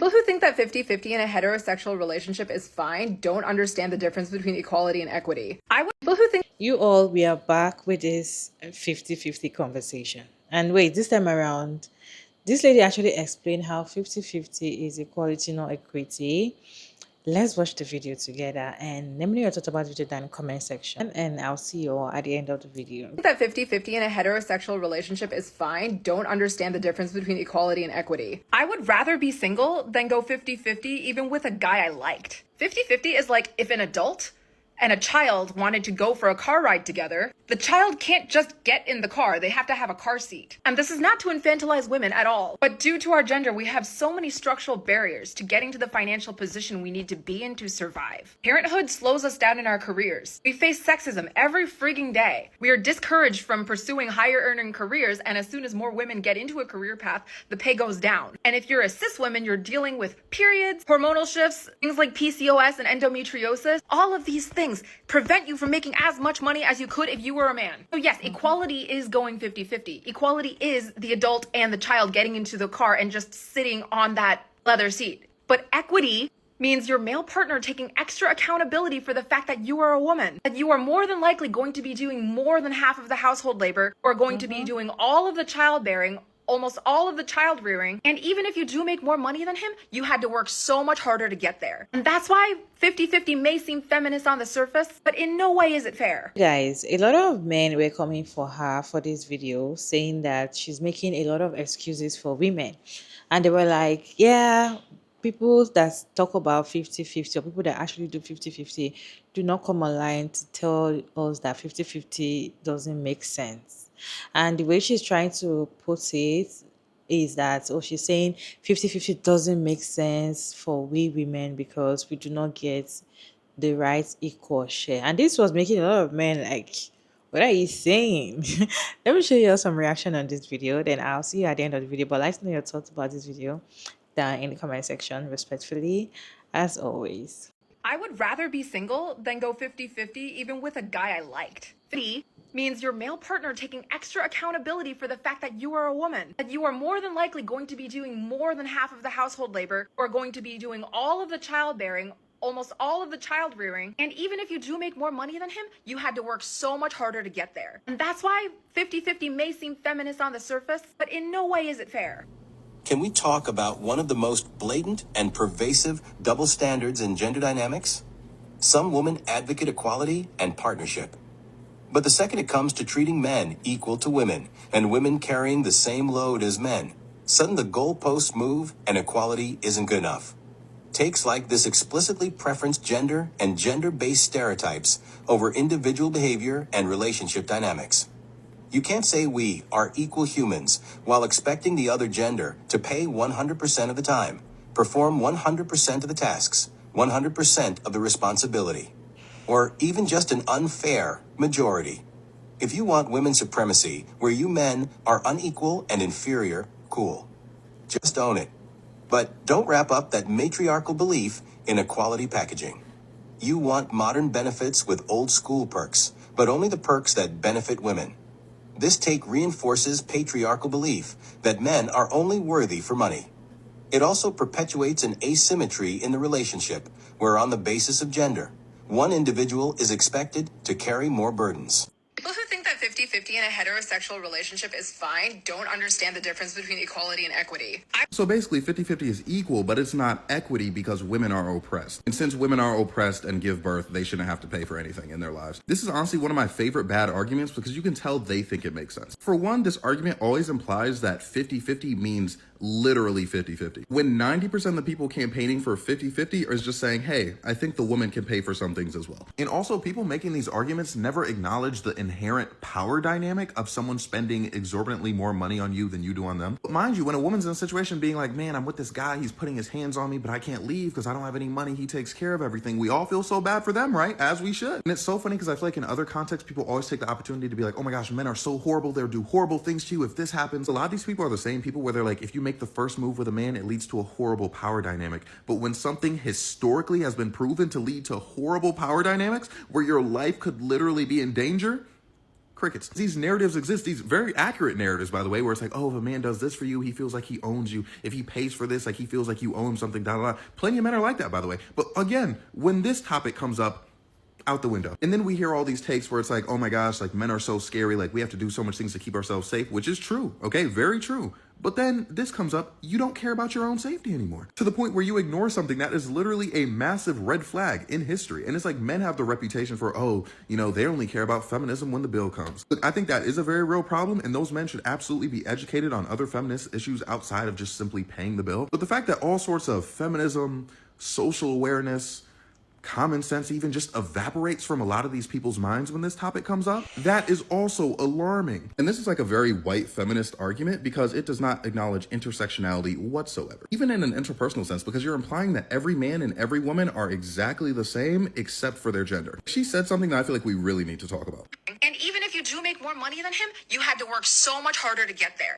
People who think that 50-50 in a heterosexual relationship is fine don't understand the difference between equality and equity. People who think You all, we are back with this 50-50 conversation. And wait, this time around, this lady actually explained how 50-50 is equality, not equity. Let's watch the video together and let me know your thoughts about the video down in the comment section. And I'll see you all at the end of the video. that 50-50 in a heterosexual relationship is fine don't understand the difference between equality and equity. I would rather be single than go 50-50 even with a guy I liked. 50-50 is like if an adult and a child wanted to go for a car ride together, the child can't just get in the car. They have to have a car seat. And this is not to infantilize women at all, but due to our gender, we have so many structural barriers to getting to the financial position we need to be in to survive. Parenthood slows us down in our careers. We face sexism every freaking day. We are discouraged from pursuing higher earning careers, and as soon as more women get into a career path, the pay goes down. And if you're a cis woman, you're dealing with periods, hormonal shifts, things like PCOS and endometriosis. All of these things prevent you from making as much money as you could if you were a man. So yes, equality is going 50-50. Equality is the adult and the child getting into the car and just sitting on that leather seat. But equity means your male partner taking extra accountability for the fact that you are a woman, that you are more than likely going to be doing more than half of the household labor, or going to be doing all of the childbearing, almost all of the child rearing, and even if you do make more money than him, you had to work so much harder to get there. And that's why 50-50 may seem feminist on the surface, but in no way is it fair. Guys, a lot of men were coming for her for this video saying that she's making a lot of excuses for women. And they were like, yeah, people that talk about 50-50 or people that actually do 50-50 do not come online to tell us that 50-50 doesn't make sense. And the way she's trying to put it is that, oh, she's saying 50-50 doesn't make sense for we women because we do not get the right equal share. And this was making a lot of men like, what are you saying? Let me show you some reaction on this video, then I'll see you at the end of the video. But let us know your thoughts about this video down in the comment section, respectfully, as always. I would rather be single than go 50-50 even with a guy I liked. 50 means your male partner taking extra accountability for the fact that you are a woman, that you are more than likely going to be doing more than half of the household labor, or going to be doing all of the childbearing, almost all of the child rearing, and even if you do make more money than him, you had to work so much harder to get there. And that's why 50-50 may seem feminist on the surface, but in no way is it fair. Can we talk about one of the most blatant and pervasive double standards in gender dynamics? Some women advocate equality and partnership. But the second it comes to treating men equal to women and women carrying the same load as men, suddenly the goalposts move and equality isn't good enough. Takes like this explicitly preference gender and gender-based stereotypes over individual behavior and relationship dynamics. You can't say we are equal humans while expecting the other gender to pay 100% of the time, perform 100% of the tasks, 100% of the responsibility, or even just an unfair majority. If you want women's supremacy where you men are unequal and inferior, cool. Just own it. But don't wrap up that matriarchal belief in equality packaging. You want modern benefits with old school perks, but only the perks that benefit women. This take reinforces patriarchal belief that men are only worthy for money. It also perpetuates an asymmetry in the relationship, where on the basis of gender, one individual is expected to carry more burdens. People who think that 50-50 in a heterosexual relationship is fine don't understand the difference between equality and equity. So basically 50-50 is equal, but it's not equity because women are oppressed. And since women are oppressed and give birth, they shouldn't have to pay for anything in their lives. This is honestly one of my favorite bad arguments because you can tell they think it makes sense. For one, this argument always implies that 50-50 means literally 50-50. When 90% of the people campaigning for 50-50 is just saying, hey, I think the woman can pay for some things as well. And also people making these arguments never acknowledge the inherent power dynamic of someone spending exorbitantly more money on you than you do on them. But mind you, when a woman's in a situation being like, man, I'm with this guy, he's putting his hands on me, but I can't leave because I don't have any money, he takes care of everything. We all feel so bad for them, right? As we should. And it's so funny because I feel like in other contexts, people always take the opportunity to be like, oh my gosh, men are so horrible, they'll do horrible things to you if this happens. A lot of these people are the same people where they're like, if you make the first move with a man, it leads to a horrible power dynamic. But when something historically has been proven to lead to horrible power dynamics where your life could literally be in danger, Crickets. These narratives exist, these very accurate narratives, by the way, where it's like, oh, if a man does this for you, he feels like he owns you. If he pays for this, like he feels like you owe him something, da da da. Plenty of men are like that, by the way. But again, when this topic comes up, out the window. And then we hear all these takes where it's like, oh my gosh, like men are so scary, like we have to do so much things to keep ourselves safe, which is true, okay? Very true. But then this comes up, you don't care about your own safety anymore. To the point where you ignore something that is literally a massive red flag in history. And it's like men have the reputation for, oh, you know, they only care about feminism when the bill comes. Look, I think that is a very real problem, and those men should absolutely be educated on other feminist issues outside of just simply paying the bill. But the fact that all sorts of feminism, social awareness, common sense even just evaporates from a lot of these people's minds when this topic comes up, that is also alarming. And this is like a very white feminist argument because it does not acknowledge intersectionality whatsoever, even in an interpersonal sense, because you're implying that every man and every woman are exactly the same except for their gender. She said something that I feel like we really need to talk about. And even if you do make more money than him, you had to work so much harder to get there.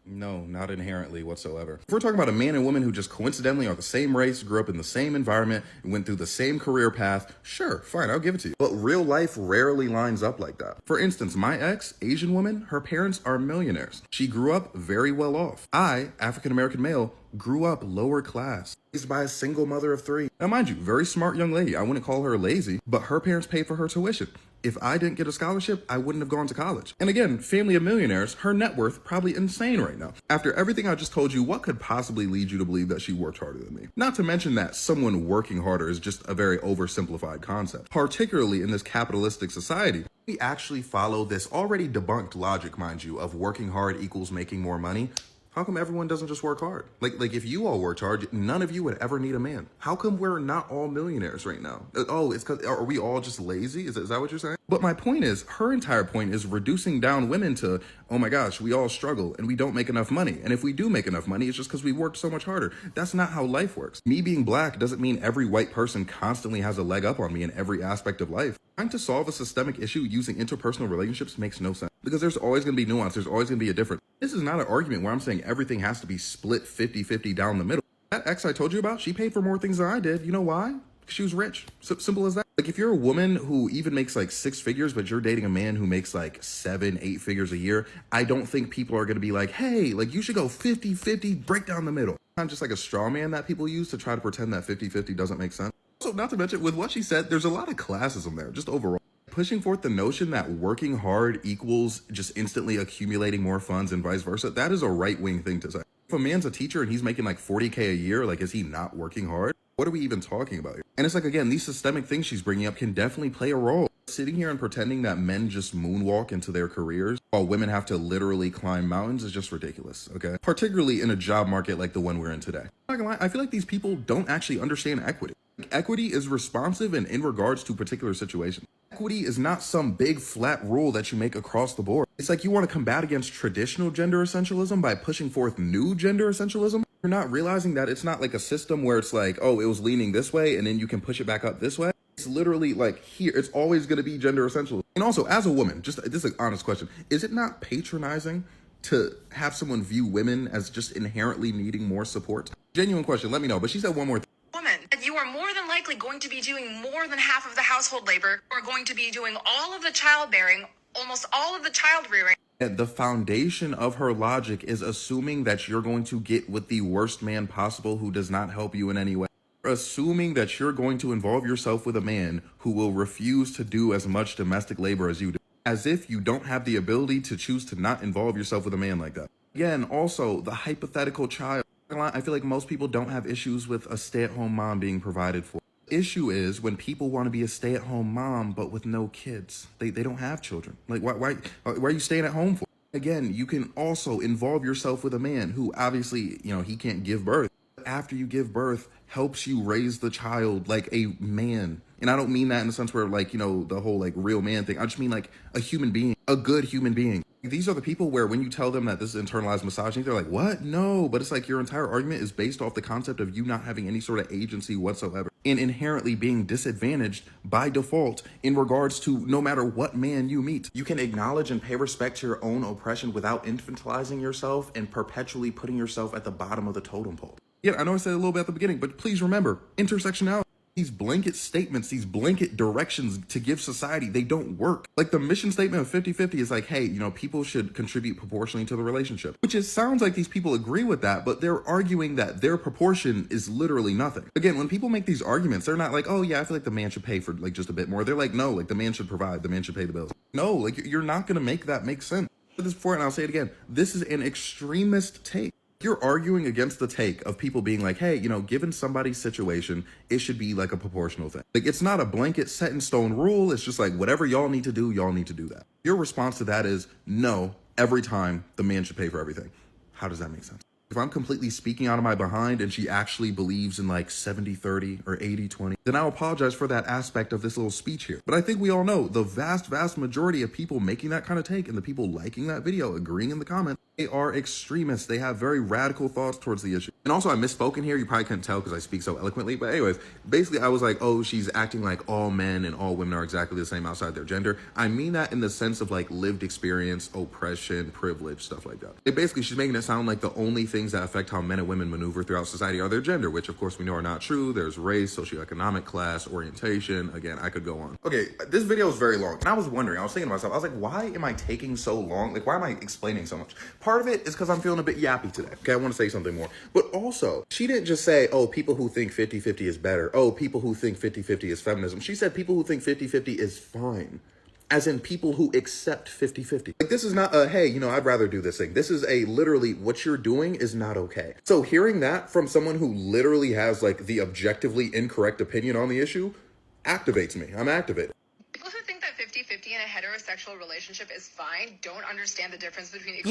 No, not inherently whatsoever. If we're talking about a man and woman who just coincidentally are the same race, grew up in the same environment, and went through the same career path, sure, fine, I'll give it to you. But real life rarely lines up like that. For instance, my ex, Asian woman, her parents are millionaires. She grew up very well off. I, African-American male, grew up lower class, raised by a single mother of 3. Now mind you, very smart young lady. I wouldn't call her lazy, but her parents paid for her tuition. If I didn't get a scholarship, I wouldn't have gone to college. And again, family of millionaires, her net worth probably insane right now. After everything I just told you, what could possibly lead you to believe that she worked harder than me? Not to mention that someone working harder is just a very oversimplified concept, particularly in this capitalistic society. We actually follow this already debunked logic, mind you, of working hard equals making more money. How come everyone doesn't just work hard? Like if you all worked hard, none of you would ever need a man. How come we're not all millionaires right now? Oh, it's because, are we all just lazy? Is that what you're saying? But my point is, her entire point is reducing down women to, oh my gosh, we all struggle and we don't make enough money. And if we do make enough money, it's just because we worked so much harder. That's not how life works. Me being black doesn't mean every white person constantly has a leg up on me in every aspect of life. Trying to solve a systemic issue using interpersonal relationships makes no sense because there's always going to be nuance. There's always going to be a difference. This is not an argument where I'm saying everything has to be split 50-50 down the middle. That ex I told you about, she paid for more things than I did. You know why? Because she was rich. Simple as that. Like if you're a woman who even makes like 6 figures, but you're dating a man who makes like 7-8 figures a year, I don't think people are going to be like, hey, like you should go 50-50, break down the middle. I'm just like a straw man that people use to try to pretend that 50-50 doesn't make sense. Also, not to mention with what she said, there's a lot of classism there, just overall. Pushing forth the notion that working hard equals just instantly accumulating more funds and vice versa, that is a right-wing thing to say. If a man's a teacher and he's making like 40K a year, like is he not working hard? What are we even talking about here? And it's like, again, these systemic things she's bringing up can definitely play a role. Sitting here and pretending that men just moonwalk into their careers while women have to literally climb mountains is just ridiculous, okay? Particularly in a job market like the one we're in today. I'm not gonna lie, I feel like these people don't actually understand equity. Equity is responsive and in regards to particular situations. Equity is not some big flat rule that you make across the board. It's like you want to combat against traditional gender essentialism by pushing forth new gender essentialism. You're not realizing that it's not like a system where it's like, oh, it was leaning this way and then you can push it back up this way. It's literally like here, it's always going to be gender essentialism. And also as a woman, just this is an honest question. Is it not patronizing to have someone view women as just inherently needing more support? Genuine question, let me know. But she said one more thing. Woman, you are more than likely going to be doing more than half of the household labor, or going to be doing all of the childbearing, almost all of the child rearing. The foundation of her logic is assuming that you're going to get with the worst man possible who does not help you in any way. Assuming that you're going to involve yourself with a man who will refuse to do as much domestic labor as you do. As if you don't have the ability to choose to not involve yourself with a man like that. Again, also, the hypothetical child. I feel like most people don't have issues with a stay-at-home mom being provided for. The issue is when people want to be a stay-at-home mom but with no kids. They don't have children. Like why are you staying at home for? Again, you can also involve yourself with a man who obviously, he can't give birth. After you give birth, helps you raise the child like a man. And I don't mean that in the sense where the whole like real man thing. I just mean like a human being, a good human being. These are the people where when you tell them that this is internalized misogyny, they're like, what? No, but it's like your entire argument is based off the concept of you not having any sort of agency whatsoever and inherently being disadvantaged by default in regards to no matter what man you meet. You can acknowledge and pay respect to your own oppression without infantilizing yourself and perpetually putting yourself at the bottom of the totem pole. Yeah, I know I said a little bit at the beginning, but please remember, intersectionality. These blanket statements, these blanket directions to give society, they don't work. Like the mission statement of 50-50 is like, hey, people should contribute proportionally to the relationship, which it sounds like these people agree with that, but they're arguing that their proportion is literally nothing. Again, when people make these arguments, they're not like, oh yeah, I feel like the man should pay for like just a bit more. They're like, no, like the man should provide, the man should pay the bills. No, like you're not going to make that make sense. I said this before and I'll say it again. This is an extremist take. You're arguing against the take of people being like, hey, given somebody's situation, it should be like a proportional thing. Like it's not a blanket set in stone rule. It's just like whatever y'all need to do, y'all need to do that. Your response to that is no, every time the man should pay for everything. How does that make sense? If I'm completely speaking out of my behind and she actually believes in like 70-30 or 80-20, then I'll apologize for that aspect of this little speech here. But I think we all know the vast, vast majority of people making that kind of take and the people liking that video, agreeing in the comments, they are extremists. They have very radical thoughts towards the issue. And also I misspoke in here. You probably couldn't tell because I speak so eloquently. But anyways, basically I was like, oh, she's acting like all men and all women are exactly the same outside their gender. I mean that in the sense of like lived experience, oppression, privilege, stuff like that. Basically, she's making it sound like the only things that affect how men and women maneuver throughout society are their gender, which of course we know are not true. There's race, socioeconomic class, orientation. Again, I could go on. Okay, this video is very long. And I was wondering, I was thinking to myself, I was like, why am I taking so long? Like, why am I explaining so much? Part of it is because I'm feeling a bit yappy today. Okay, I want to say something more. But also, she didn't just say, oh, people who think 50-50 is better. Oh, people who think 50-50 is feminism. She said people who think 50-50 is fine. As in people who accept 50-50. Like this is not a, hey, I'd rather do this thing. This is a literally what you're doing is not okay. So hearing that from someone who literally has like the objectively incorrect opinion on the issue activates me. I'm activated. People who think that 50-50 in a heterosexual relationship is fine don't understand the difference between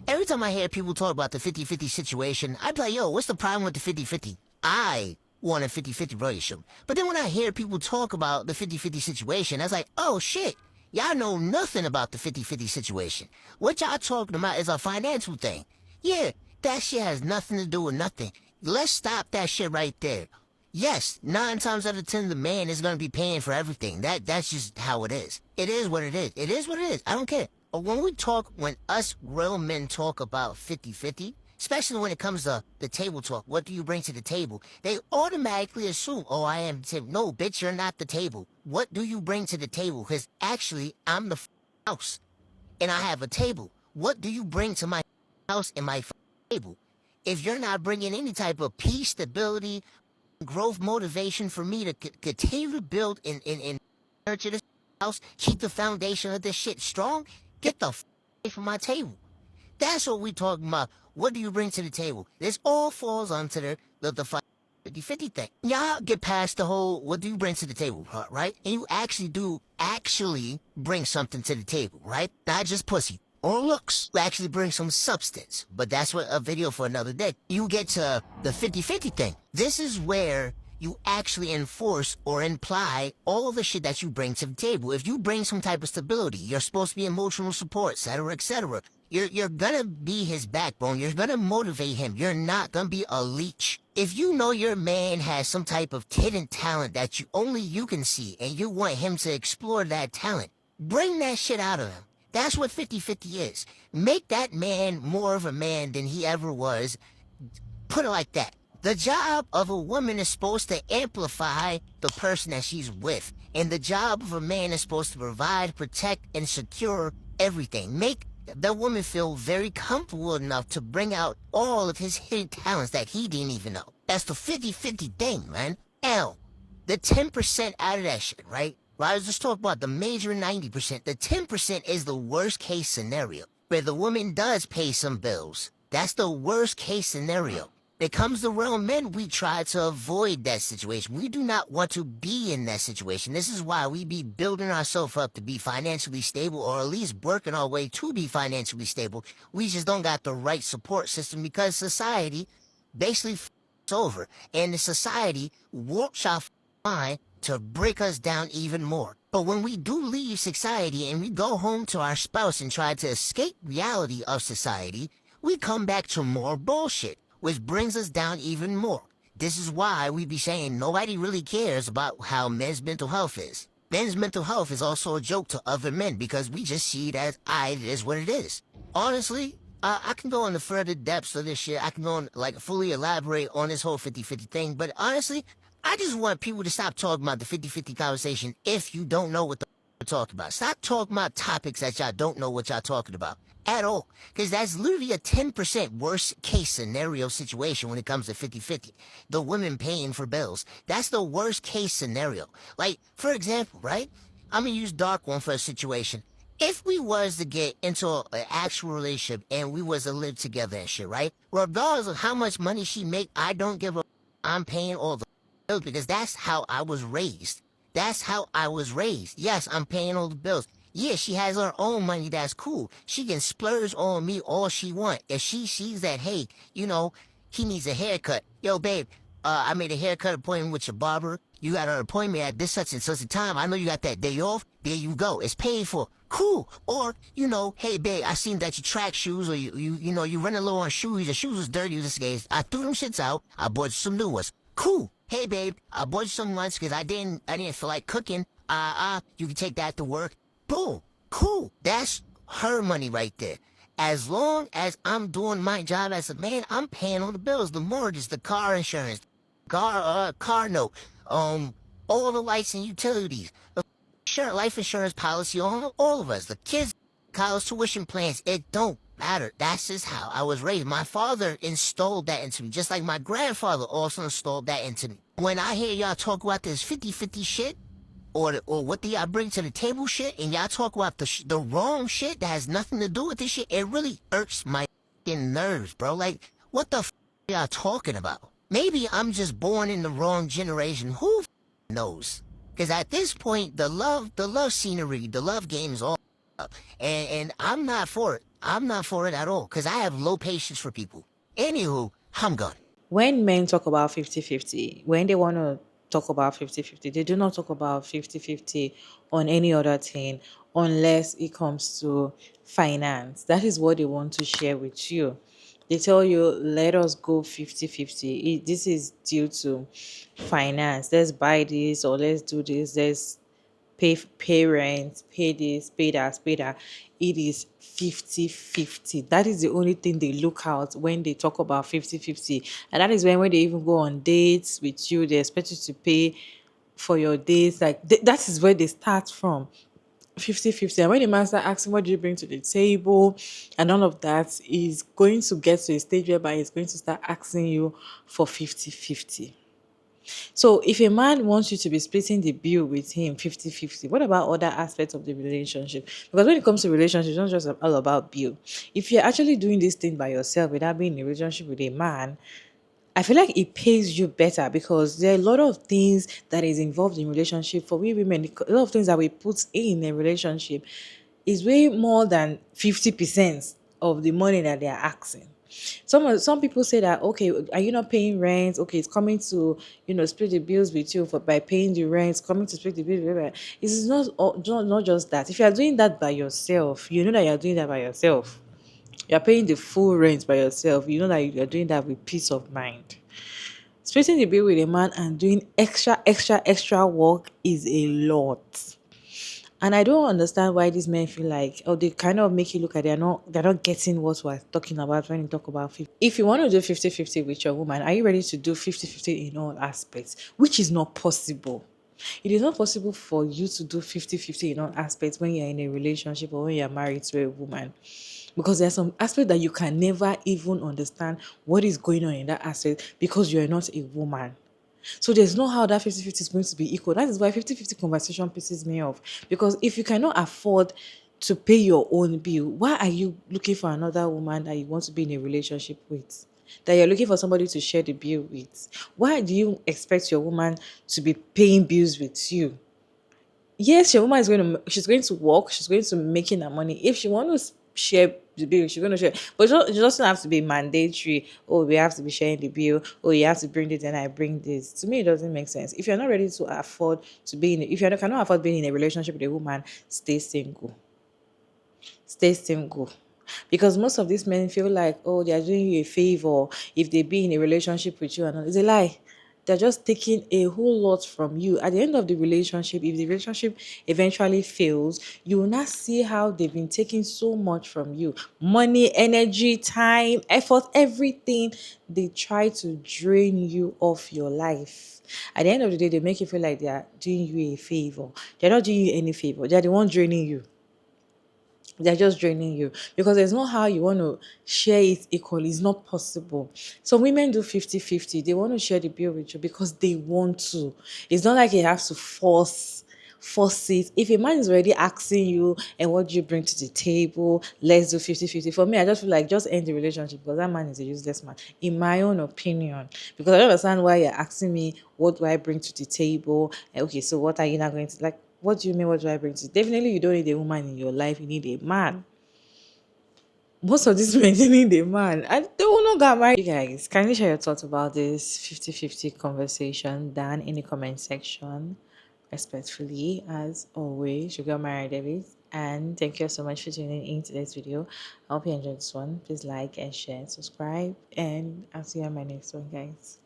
Every time I hear people talk about the 50-50 situation, I'd be like, yo, what's the problem with the 50-50? I want a 50-50 relationship. But then when I hear people talk about the 50-50 situation, I was like, oh shit, y'all know nothing about the 50-50 situation. What y'all talking about is a financial thing. Yeah, that shit has nothing to do with nothing. Let's stop that shit right there. Yes, 9 times out of 10, the man is going to be paying for everything. That's just how it is. It is what it is. It is what it is. I don't care. When us real men talk about 50-50, especially when it comes to the table talk, what do you bring to the table? They automatically assume, oh, I am the table. No, bitch, you're not the table. What do you bring to the table? Because actually, I'm the house, and I have a table. What do you bring to my house and my table? If you're not bringing any type of peace, stability, growth, motivation for me to continue to build and nurture this house, keep the foundation of this shit strong, get the away from my table. That's what we talking about. What do you bring to the table? This all falls onto the 50-50 thing. Y'all get past the whole, what do you bring to the table, right? And you actually bring something to the table, right? Not just pussy or looks. You actually bring some substance. But that's what a video for another day. You get to the 50-50 thing. This is where you actually enforce or imply all of the shit that you bring to the table. If you bring some type of stability, you're supposed to be emotional support, etc., etc. You're gonna be his backbone. You're gonna motivate him. You're not gonna be a leech. If you know your man has some type of hidden talent that only you can see, and you want him to explore that talent, bring that shit out of him. That's what 50-50 is. Make that man more of a man than he ever was. Put it like that. The job of a woman is supposed to amplify the person that she's with. And the job of a man is supposed to provide, protect, and secure everything. Make the woman feel very comfortable enough to bring out all of his hidden talents that he didn't even know. That's the 50-50 thing, man. The 10% out of that shit, right? Well, I was just talking about the major 90%. The 10% is the worst case scenario, where the woman does pay some bills. That's the worst case scenario. When it comes to real men, we try to avoid that situation. We do not want to be in that situation. This is why we be building ourselves up to be financially stable, or at least working our way to be financially stable. We just don't got the right support system because society basically f***s over. And the society warps our mind to break us down even more. But when we do leave society and we go home to our spouse and try to escape reality of society, we come back to more bullshit, which brings us down even more. This is why we be saying nobody really cares about how men's mental health is. Men's mental health is also a joke to other men because we just see it as, it is what it is. Honestly, I can go into further depths of this shit. I can go on, fully elaborate on this whole 50-50 thing, but honestly, I just want people to stop talking about the 50-50 conversation if you don't know what the you're talking about. Stop talking about topics that y'all don't know what y'all talking about at all. Because that's literally a 10% worst case scenario situation when it comes to 50-50. The women paying for bills. That's the worst case scenario. Like, for example, right? I'm going to use Dark One for a situation. If we was to get into an actual relationship and we was to live together and shit, right? Regardless of how much money she make, I don't give a I'm paying all the bills because that's how I was raised. That's how I was raised. Yes, I'm paying all the bills. Yeah, she has her own money. That's cool. She can splurge on me all she want. If she sees that, hey, he needs a haircut. Yo, babe, I made a haircut appointment with your barber. You got an appointment at this such and such a time. I know you got that day off. There you go. It's paid for. Cool. Or, hey, babe, I seen that you track shoes or you running low on shoes. Your shoes was dirty this days. I threw them shits out. I bought you some new ones. Cool. Hey, babe, I bought you some lunch because I didn't feel like cooking. You can take that to work. Boom. Cool. That's her money right there. As long as I'm doing my job as a man, I'm paying all the bills, the mortgage, the car insurance, car note, all the lights and utilities, the life insurance policy on all of us, the kids, college tuition plans. It don't matter. That's just how I was raised. My father installed that into me, just like my grandfather also installed that into me. When I hear y'all talk about this 50-50 shit, or what do y'all bring to the table shit, and y'all talk about the wrong shit that has nothing to do with this shit, it really irks my nerves, bro. Like, what the y'all talking about? Maybe I'm just born in the wrong generation. Who knows? Because at this point, the love scenery, the love game is all up. And I'm not for it. I'm not for it at all. Because I have low patience for people. Anywho, I'm gone. When men talk about 50-50, when they want to talk about 50-50, they do not talk about 50-50 on any other thing unless it comes to finance. That is what they want to share with you. They tell you, let us go 50-50. This is due to finance. Let's buy this or let's do this. Let's pay rent, pay this, pay that. It is 50-50. That is the only thing they look out when they talk about 50-50. And that is when they even go on dates with you, they expect you to pay for your dates. Like that is where they start from. 50-50. And when the man start asking what do you bring to the table and all of that, is going to get to a stage whereby he's going to start asking you for 50-50. So if a man wants you to be splitting the bill with him 50-50, what about other aspects of the relationship? Because when it comes to relationships, it's not just all about bill. If you're actually doing this thing by yourself without being in a relationship with a man, I feel like it pays you better because there are a lot of things that is involved in relationship. For we women, a lot of things that we put in a relationship is way more than 50% of the money that they are asking. Some people say that, okay, are you not paying rent? Okay, it's coming to split the bills with you for by paying the rent. It's coming to split the bills. It's not just that. If you are doing that by yourself, you know that you are doing that by yourself. You are paying the full rent by yourself. You know that you are doing that with peace of mind. Splitting the bill with a man and doing extra work is a lot. And I don't understand why these men feel like, oh, they kind of make you look at they're not getting what we're talking about when you talk about 50. If you want to do 50-50 with your woman, are you ready to do 50-50 in all aspects? Which is not possible. It is not possible for you to do 50-50 in all aspects when you're in a relationship or when you're married to a woman. Because there's some aspect that you can never even understand what is going on in that aspect because you're not a woman. So there's no how that 50-50 is going to be equal. That is why 50-50 conversation pisses me off. Because if you cannot afford to pay your own bill, why are you looking for another woman that you want to be in a relationship with? That you're looking for somebody to share the bill with? Why do you expect your woman to be paying bills with you? Yes, your woman she's going to work, she's going to be making her money. If she wants to share the bill, she's going to share. But it doesn't have to be mandatory. Oh, we have to be sharing the bill. Oh, you have to bring this and I bring this. To me, it doesn't make sense. If you're not ready to afford to be if you cannot afford being in a relationship with a woman, stay single. Stay single. Because most of these men feel like, oh, they are doing you a favor if they be in a relationship with you. And all. It's a lie. They're just taking a whole lot from you. At the end of the relationship, if the relationship eventually fails, you will not see how they've been taking so much from you. Money, energy, time, effort, everything. They try to drain you off your life. At the end of the day, they make you feel like they are doing you a favor. They're not doing you any favor. They're the one draining you. They're just draining you because there's not how you want to share it equally. It's not possible. So women do 50-50. They want to share the bill with you because they want to. It's not like you have to force it. If a man is already asking you, and what do you bring to the table, let's do 50-50. For me, I just feel like just end the relationship because that man is a useless man, in my own opinion. Because I don't understand why you're asking me, what do I bring to the table? Okay, so what are you not going to like? What do you mean? What do I bring to? Definitely, you don't need a woman in your life. You need a man. Most of these men, they need a man. And they will not get married. You guys, can you share your thoughts about this 50-50 conversation down in the comment section? Respectfully, as always, Sugar Mary Davis. And thank you so much for tuning in to this video. I hope you enjoyed this one. Please like and share, subscribe, and I'll see you on my next one, guys.